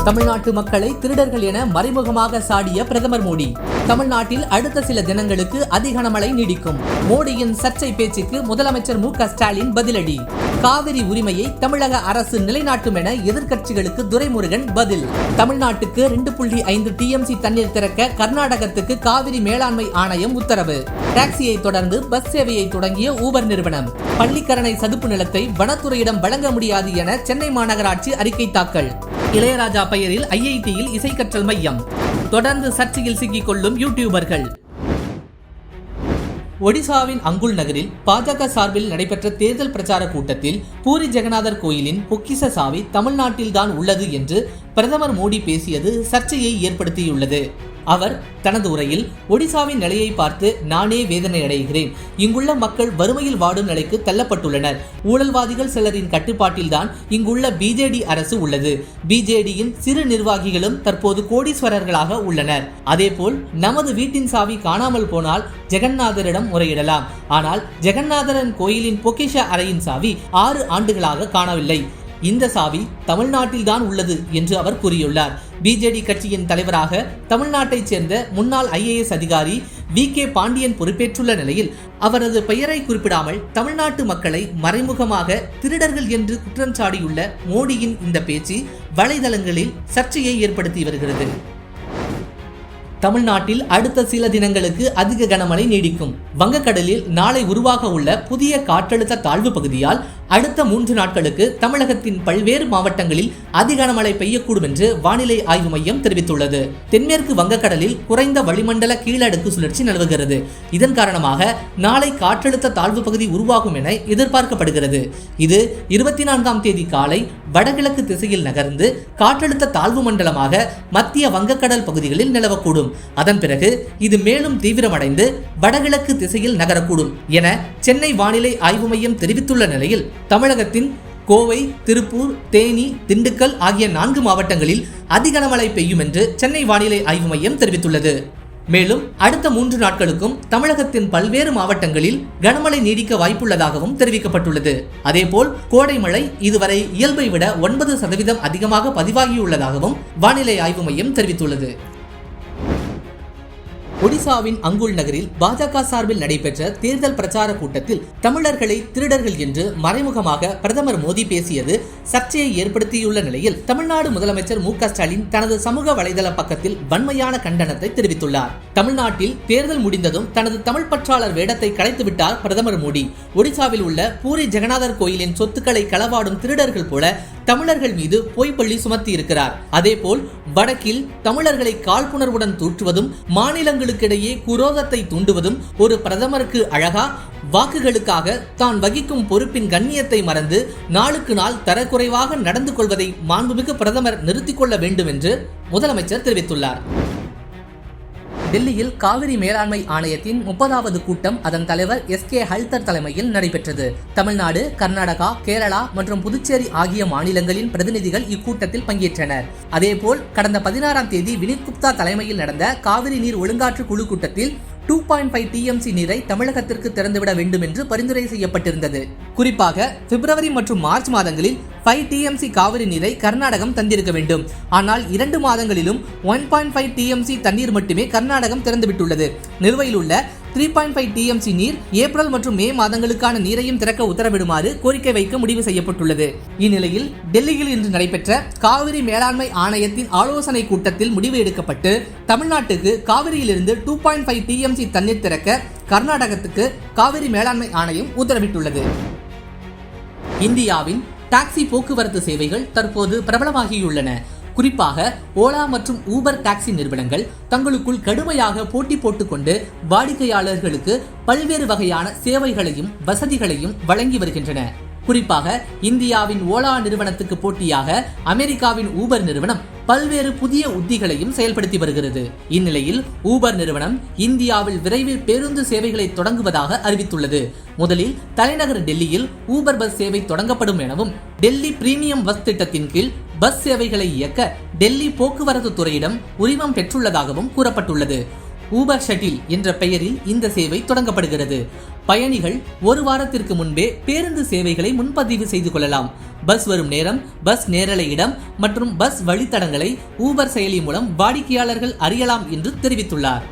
தமிழ்நாட்டு மக்களை திருடர்கள் என மறைமுகமாக சாடிய பிரதமர் மோடி. தமிழ்நாட்டில் அடுத்த சில தினங்களுக்கு அதிகனமழை நீடிக்கும். மோடியின் சர்ச்சை பேச்சுக்கு முதலமைச்சர் மு.க.ஸ்டாலின் பதிலடி. காவிரி உரிமையை தமிழக அரசு நிலைநாட்டும் என எதிர்க்கட்சிகளுக்கு துரைமுருகன் பதில். தமிழ்நாட்டுக்கு 2.5 TMC தண்ணீர் திறக்க கர்நாடகத்துக்கு காவிரி மேலாண்மை ஆணையம் உத்தரவு. டாக்ஸியை தொடர்ந்து பஸ் சேவையை தொடங்கிய ஊபர் நிறுவனம். பள்ளிக்கரணை சதுப்பு நிலத்தை வனத்துறையிடம் வழங்க முடியாது என சென்னை மாநகராட்சி அறிக்கை தாக்கல். இளையராஜா பெயரில் IITயில் இசை கற்றல் மையம். தொடர்ந்து சர்ச்சையில் சிக்கிக் கொள்ளும் யூடியூபர்கள். ஒடிசாவின் அங்குல் நகரில் பாஜக சார்பில் நடைபெற்ற தேர்தல் பிரச்சார கூட்டத்தில் பூரி ஜெகநாதர் கோயிலின் பொக்கிஷ சாவி தமிழ்நாட்டில்தான் உள்ளது என்று பிரதமர் மோடி பேசியது சர்ச்சையை ஏற்படுத்தியுள்ளது. அவர் தனது உரையில் ஒடிசாவின் நிலையை பார்த்து நானே வேதனை அடைகிறேன். இங்குள்ள மக்கள் வறுமையில் வாடும் நிலைக்கு தள்ளப்பட்டுள்ளனர். ஊழல்வாதிகள் சிலரின் கட்டுப்பாட்டில்தான் இங்குள்ள BJD அரசு உள்ளது. BJDயின் சிறு நிர்வாகிகளும் தற்போது கோடீஸ்வரர்களாக உள்ளனர். அதேபோல் நமது வீட்டின் சாவி காணாமல் போனால் ஜெகநாதரிடம் முறையிடலாம். ஆனால் ஜெகநாதரன் கோயிலின் பொக்கிஷ அறையின் சாவி 6 ஆண்டுகளாக காணவில்லை. இந்த சாவி தமிழ்நாட்டில்தான் உள்ளது என்று அவர் கூறியுள்ளார். BJD கட்சியின் தலைவராக தமிழ்நாட்டைச் சேர்ந்த முன்னாள் IAS அதிகாரி VK பாண்டியன் பொறுப்பேற்றுள்ள நிலையில் அவரது பெயரை குறிப்பிடாமல் தமிழ்நாட்டு மக்களை மறைமுகமாக திருடர்கள் என்று குற்றம் சாட்டியுள்ள மோடியின் இந்த பேச்சு வலைதளங்களில் சர்ச்சையை ஏற்படுத்தி வருகிறது. தமிழ்நாட்டில் அடுத்த சில தினங்களுக்கு அதிக கனமழை நீடிக்கும். வங்கக்கடலில் நாளை உருவாக உள்ள புதிய காற்றழுத்த தாழ்வு பகுதியால் அடுத்த 3 நாட்களுக்கு தமிழகத்தின் பல்வேறு மாவட்டங்களில் அதிகனமழை பெய்யக்கூடும் என்று வானிலை ஆய்வு மையம் தெரிவித்துள்ளது. தென்மேற்கு வங்கக்கடலில் குறைந்த வளிமண்டல கீழடுக்கு சுழற்சி நிலவுகிறது. இதன் காரணமாக நாளை காற்றழுத்த தாழ்வு பகுதி உருவாகும் என எதிர்பார்க்கப்படுகிறது. இது 24ஆம் தேதி காலை வடகிழக்கு திசையில் நகர்ந்து காற்றழுத்த தாழ்வு மண்டலமாக மத்திய வங்கக்கடல் பகுதிகளில் நிலவக்கூடும். அதன் பிறகு இது மேலும் தீவிரமடைந்து வடகிழக்கு திசையில் நகரக்கூடும் என சென்னை வானிலை ஆய்வு மையம் தெரிவித்துள்ள நிலையில் தமிழகத்தின் கோவை, திருப்பூர், தேனி, திண்டுக்கல் ஆகிய 4 மாவட்டங்களில் அதிகனமழை பெய்யும் என்று சென்னை வானிலை ஆய்வு மையம் தெரிவித்துள்ளது. மேலும் அடுத்த 3 நாட்களுக்கும் தமிழகத்தின் பல்வேறு மாவட்டங்களில் கனமழை நீடிக்க வாய்ப்புள்ளதாகவும் தெரிவிக்கப்பட்டுள்ளது. அதேபோல் கோடை மழை இதுவரை இயல்பை விட 9% அதிகமாக பதிவாகியுள்ளதாகவும் வானிலை ஆய்வு மையம் தெரிவித்துள்ளது. ஒடிசாவின் அங்குல் நகரில் பாஜக சார்பில் நடைபெற்ற தேர்தல் பிரச்சார கூட்டத்தில் தமிழர்களை திருடர்கள் என்று மறைமுகமாக பிரதமர் மோடி பேசியது சர்ச்சையை ஏற்படுத்தியுள்ள நிலையில் தமிழ்நாடு முதலமைச்சர் மு.க.ஸ்டாலின் தனது சமூக வலைதள பக்கத்தில் வன்மையான கண்டனத்தை தெரிவித்துள்ளார். தமிழ்நாட்டில் தேர்தல் முடிந்ததும் தனது தமிழ் பற்றாளர் வேடத்தை கலைத்துவிட்டார் பிரதமர் மோடி. ஒடிசாவில் உள்ள பூரி ஜெகநாதர் கோயிலின் சொத்துக்களை களவாடும் திருடர்கள் போல தமிழர்கள் மீது பொய்ப்பள்ளி சுமத்தி இருக்கிறார். அதேபோல் வடக்கில் தமிழர்களை காழ்ப்புணர்வுடன் தூற்றுவதும் மாநிலங்களுக்கிடையே குரோதத்தை தூண்டுவதும் ஒரு பிரதமருக்கு அழகா? வாக்குகளுக்காக தான் வகிக்கும் பொறுப்பின் கண்ணியத்தை மறந்து நாளுக்கு நாள் தரக்குறைவாக நடந்து கொள்வதை மாண்புமிகு பிரதமர் நிறுத்திக் கொள்ள வேண்டும் என்று முதலமைச்சர் தெரிவித்துள்ளார். டெல்லியில் காவிரி மேலாண்மை ஆணையத்தின் 30வது கூட்டம் அதன் தலைவர் SK ஹல்தர் தலைமையில் நடைபெற்றது. தமிழ்நாடு, கர்நாடகா, கேரளா மற்றும் புதுச்சேரி ஆகிய மாநிலங்களின் பிரதிநிதிகள் இக்கூட்டத்தில் பங்கேற்றனர். அதேபோல் கடந்த 16ஆம் தேதி வினித் குப்தா தலைமையில் நடந்த காவிரி நீர் ஒழுங்காற்று குழு கூட்டத்தில் 2.5 TMC நீரை தமிழகத்திற்கு திறந்துவிட வேண்டும் என்று பரிந்துரை செய்யப்பட்டிருந்தது. குறிப்பாக பிப்ரவரி மற்றும் மார்ச் மாதங்களில் 5 TMC காவிரி நீரை கர்நாடகம் தந்திருக்க வேண்டும். ஆனால் 2 மாதங்களிலும் 1.5 TMC தண்ணீர் மட்டுமே கர்நாடகம் திறந்துவிட்டுள்ளது. நிலுவையில் உள்ள 3.5 TMC நீர் ஏப்ரல் மற்றும் மே மாதங்களுக்கான நீரையும் திறக்க உத்தரவிடுமாறு கோரிக்கை வைக்க முடிவு செய்யப்பட்டுள்ளது. இந்நிலையில் டெல்லியில் இன்று நடைபெற்ற காவிரி மேலாண்மை ஆணையத்தின் ஆலோசனை கூட்டத்தில் முடிவு எடுக்கப்பட்டு தமிழ்நாட்டுக்கு காவிரியிலிருந்து 2.5 TMC தண்ணீர் திறக்க கர்நாடகத்துக்கு காவிரி மேலாண்மை ஆணையம் உத்தரவிட்டுள்ளது. இந்தியாவின் டாக்ஸி போக்குவரத்து சேவைகள் தற்போது பிரபலமாகியுள்ளன. குறிப்பாக ஓலா மற்றும் ஊபர் டாக்ஸி நிறுவனங்கள் தங்களுக்குள் கடுமையாக போட்டி போட்டுக்கொண்டு வாடிக்கையாளர்களுக்கு பல்வேறு வகையான சேவைகளையும் வசதிகளையும் வழங்கி வருகின்றன. குறிப்பாக இந்தியாவின் ஓலா நிறுவனத்துக்கு போட்டியாக அமெரிக்காவின் ஊபர் நிறுவனம் பல்வேறு புதிய உத்திகளையும் செயல்படுத்தி வருகிறது. இந்நிலையில் ஊபர் நிறுவனம் இந்தியாவில் விரைவில் பேருந்து சேவைகளை தொடங்குவதாக அறிவித்துள்ளது. முதலில் தலைநகர் டெல்லியில் ஊபர் பஸ் சேவை தொடங்கப்படும் எனவும் டெல்லி பிரீமியம் பஸ் திட்டத்தின் கீழ் பஸ் சேவைகளை இயக்க டெல்லி போக்குவரத்து துறையிடம் உரிமம் பெற்றுள்ளதாகவும் கூறப்பட்டுள்ளது. ஊபர் ஷட்டில் என்ற பெயரில் இந்த சேவை தொடங்கப்படுகிறது. பயணிகள் ஒரு வாரத்திற்கு முன்பே பேருந்து சேவைகளை முன்பதிவு செய்து கொள்ளலாம். பஸ் வரும் நேரம், பஸ் நேரலை இடம் மற்றும் பஸ் வழித்தடங்களை ஊபர் செயலி மூலம் வாடிக்கையாளர்கள் அறியலாம் என்று தெரிவித்துள்ளார்.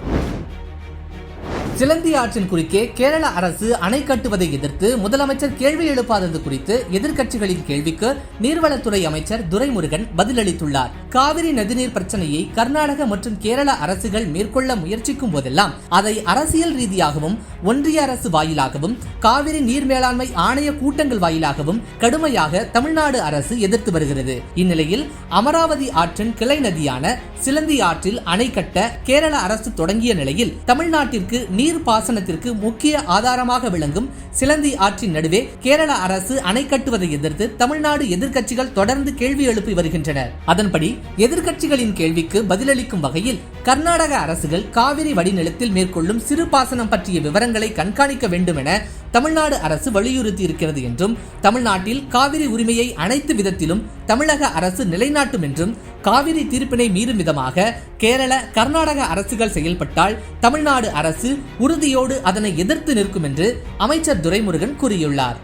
சிலந்தி ஆற்றின் குறுக்கே கேரள அரசு அணை கட்டுவதை எதிர்த்து முதலமைச்சர் கேள்வி எழுப்பாதது குறித்து எதிர்க்கட்சிகளின் கேள்விக்கு நீர்வளத்துறை அமைச்சர் துரைமுருகன் பதிலளித்துள்ளார். காவிரி நதிநீர் பிரச்சனையை கர்நாடக மற்றும் கேரள அரசுகள் மேற்கொள்ள முயற்சிக்கும் போதெல்லாம் அதை அரசியல் ரீதியாகவும் ஒன்றிய அரசு வாயிலாகவும் காவிரி நீர் மேலாண்மை ஆணைய கூட்டங்கள் வாயிலாகவும் கடுமையாக தமிழ்நாடு அரசு எதிர்த்து வருகிறது. இந்நிலையில் அமராவதி ஆற்றின் கிளை நதியான சிலந்தி ஆற்றில் அணை கட்ட கேரள அரசு தொடங்கிய நிலையில் தமிழ்நாட்டிற்கு நீர் பாசனத்திற்கு முக்கிய ஆதாரமாக விளங்கும் சிலந்தி ஆற்றின் நடுவே கேரள அரசு அணை கட்டுவதை எதிர்த்து தமிழ்நாடு எதிர்க்கட்சிகள் தொடர்ந்து கேள்வி எழுப்பி வருகின்றனர். அதன்படி எதிர்க்கட்சிகளின் கேள்விக்கு பதிலளிக்கும் வகையில் கர்நாடக அரசுகள் காவிரி வடிநிலத்தில் மேற்கொள்ளும் சிறு பாசனம் பற்றிய விவரங்களை கண்காணிக்க வேண்டும் என தமிழ்நாடு அரசு வலியுறுத்தி இருக்கிறது என்றும், தமிழ்நாட்டில் காவிரி உரிமையை அனைத்து விதத்திலும் தமிழக அரசு நிலைநாட்டும் என்றும், காவிரி தீர்ப்பினை மீறும் விதமாக கேரள கர்நாடக அரசுகள் செயல்பட்டால் தமிழ்நாடு அரசு உறுதியோடு அதனை எதிர்த்து நிற்கும் என்று அமைச்சர் துரைமுருகன் கூறியுள்ளார்.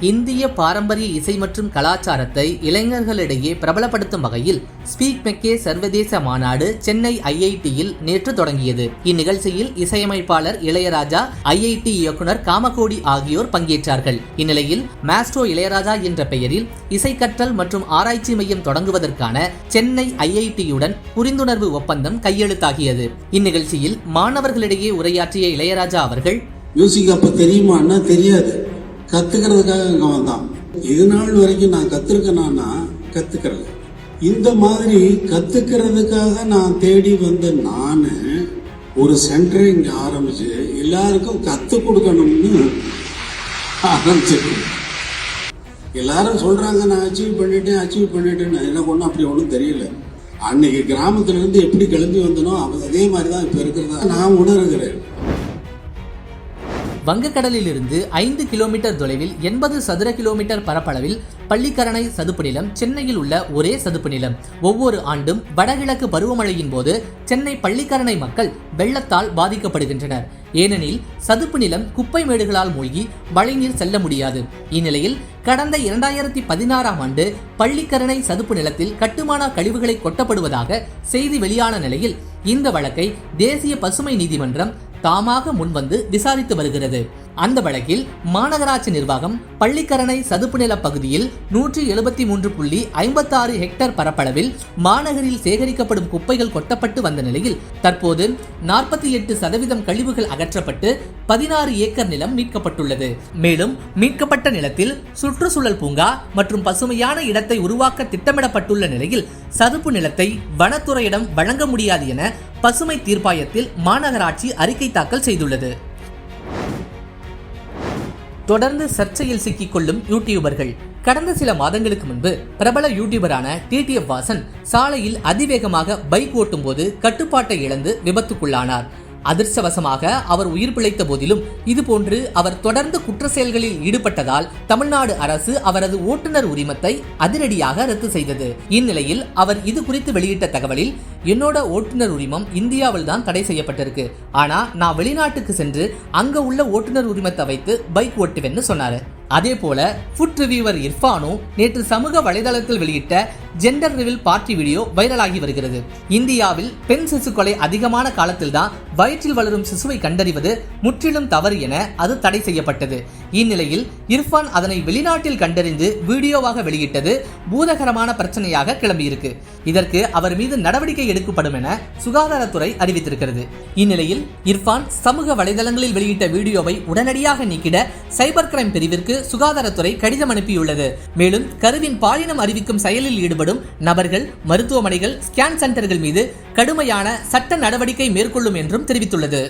இந்திய பாரம்பரிய இசை மற்றும் கலாச்சாரத்தை இளைஞர்களிடையே பிரபலப்படுத்தும் வகையில் ஸ்பீக் மெக்கே சர்வதேச மாநாடு சென்னை IITயில் நேற்று தொடங்கியது. இந்நிகழ்ச்சியில் இசையமைப்பாளர் இளையராஜா, IIT இயக்குனர் காமகோடி ஆகியோர் பங்கேற்றார்கள். இந்நிலையில் மாஸ்ட்ரோ இளையராஜா என்ற பெயரில் இசை கற்றல் மற்றும் ஆராய்ச்சி மையம் தொடங்குவதற்கான சென்னை IITயுடன் புரிந்துணர்வு ஒப்பந்தம் கையெழுத்தாகியது. இந்நிகழ்ச்சியில் மாணவர்களிடையே உரையாற்றிய இளையராஜா அவர்கள், மியூசிக் அப்ப தெரியுமான்னா தெரியாது, கத்துக்கிறதுக்காக இங்க வந்தான். இது நாள் வரைக்கும் நான் கத்துருக்கேனா கத்துக்கிறல. இந்த மாதிரி கத்துக்கிறதுக்காக நான் தேடி வந்த நானு ஒரு சென்டரை இங்க ஆரம்பிச்சு எல்லாருக்கும் கத்து கொடுக்கணும்னு ஆரம்பிச்சிருக்கேன். எல்லாரும் சொல்றாங்க நான் அச்சீவ் பண்ணிட்டேன்னு. எனக்கு ஒன்றும் அப்படி ஒன்றும் தெரியல. அன்னைக்கு கிராமத்துல இருந்து எப்படி கிளம்பி வந்தனோ அதே மாதிரிதான் இப்ப இருக்கிறதா நான் உணர்கிறேன். வங்கக்கடலில் இருந்து 5 கிலோமீட்டர் தொலைவில் 80 சதுர கிலோமீட்டர் பரப்பளவில் பள்ளிக்கரணை சதுப்பு நிலம் சென்னையில் உள்ள ஒரே சதுப்பு நிலம். ஒவ்வொரு ஆண்டும் வடகிழக்கு பருவமழையின் போது சென்னை பள்ளிக்கரணை மக்கள் வெள்ளத்தால் பாதிக்கப்படுகின்றனர். ஏனெனில் சதுப்பு நிலம் குப்பை மேடுகளால் மூழ்கி மழைநீர் செல்ல முடியாது. இந்நிலையில் கடந்த 2016ஆம் ஆண்டு பள்ளிக்கரணை சதுப்பு நிலத்தில் கட்டுமான கழிவுகளை கொட்டப்படுவதாக செய்தி வெளியான நிலையில் இந்த வழக்கை தேசிய பசுமை நீதிமன்றம் தாமாக முன்வந்து விசாரித்து வருகிறது. அந்த வழக்கில் மாநகராட்சி நிர்வாகம் பள்ளிக்கரணை சதுப்பு நில பகுதியில் 173.56 ஹெக்டேர் பரப்பளவில் மாநகரில் சேகரிக்கப்படும் குப்பைகள் கொட்டப்பட்டு வந்த நிலையில் தற்போது 48% கழிவுகள் அகற்றப்பட்டு 16 ஏக்கர் நிலம் மீட்கப்பட்டுள்ளது. மேலும் மீட்கப்பட்ட நிலத்தில் சுற்றுச்சூழல் பூங்கா மற்றும் பசுமையான இடத்தை உருவாக்க திட்டமிடப்பட்டுள்ள நிலையில் சதுப்பு நிலத்தை வனத்துறையிடம் வழங்க முடியாது என பசுமை தீர்ப்பாயத்தில் மாநகராட்சி அறிக்கை தாக்கல் செய்துள்ளது. தொடர்ந்து சர்ச்சையில் சிக்கிக் கொள்ளும் யூடியூபர்கள். கடந்த சில மாதங்களுக்கு முன்பு பிரபல யூடியூபரான TTF வாசன் சாலையில் அதிவேகமாக பைக் ஓட்டும் போது கட்டுப்பாட்டை இழந்து விபத்துக்குள்ளானார். அதிர்ஷ்டவசமாக அவர் உயிர் பிழைத்த போதிலும் இதுபோன்று அவர் தொடர்ந்து குற்ற செயல்களில் ஈடுபட்டதால் தமிழ்நாடு அரசு அவரது ஓட்டுநர் உரிமத்தை அதிரடியாக ரத்து செய்தது. இந்நிலையில் அவர் இது குறித்து வெளியிட்ட தகவலில், என்னோட ஓட்டுநர் உரிமம் இந்தியாவில் தான் தடை செய்யப்பட்டிருக்கு, ஆனா நான் வெளிநாட்டுக்கு சென்று அங்க உள்ள ஓட்டுநர் உரிமத்தை வைத்து பைக் ஓட்டுவேன்னு சொன்னாரு. அதே போல ஃபுட் ரிவ்யூவர் இர்ஃபானும் நேற்று சமூக வலைதளத்தில் வெளியிட்ட ஜெண்டர் ரிவீல் பார்ட்டி வீடியோ வைரலாகி வருகிறது. இந்தியாவில் பெண் சிசு கொலை அதிகமான காலத்தில் தான் வயிற்றில் வளரும் சிசுவை கண்டறிவது முற்றிலும் தவறு என அது தடை செய்யப்பட்டது. இந்நிலையில் இர்ஃபான் அதனை வெளிநாட்டில் கண்டறிந்து வீடியோவாக வெளியிட்டது பூதகரமான பிரச்சனையாக கிளம்பியிருக்கு. இதற்கு அவர் மீது நடவடிக்கை எடுக்கப்படும் என சுகாதாரத்துறை அறிவித்திருக்கிறது. இந்நிலையில் இர்ஃபான் சமூக வலைதளங்களில் வெளியிட்ட வீடியோவை உடனடியாக நீக்கிட சைபர் கிரைம் பிரிவிற்கு சுகாதாரத்துறை கடிதம் அனுப்பியுள்ளது. மேலும் கருவின் பாலினம் அறிவிக்கும் செயலில் ஈடுபடும் நபர்கள், மருத்துவமனைகள், ஸ்கேன் சென்டர்கள் மீது கடுமையான சட்ட நடவடிக்கை மேற்கொள்ளும் என்றும் தெரிவித்துள்ளது.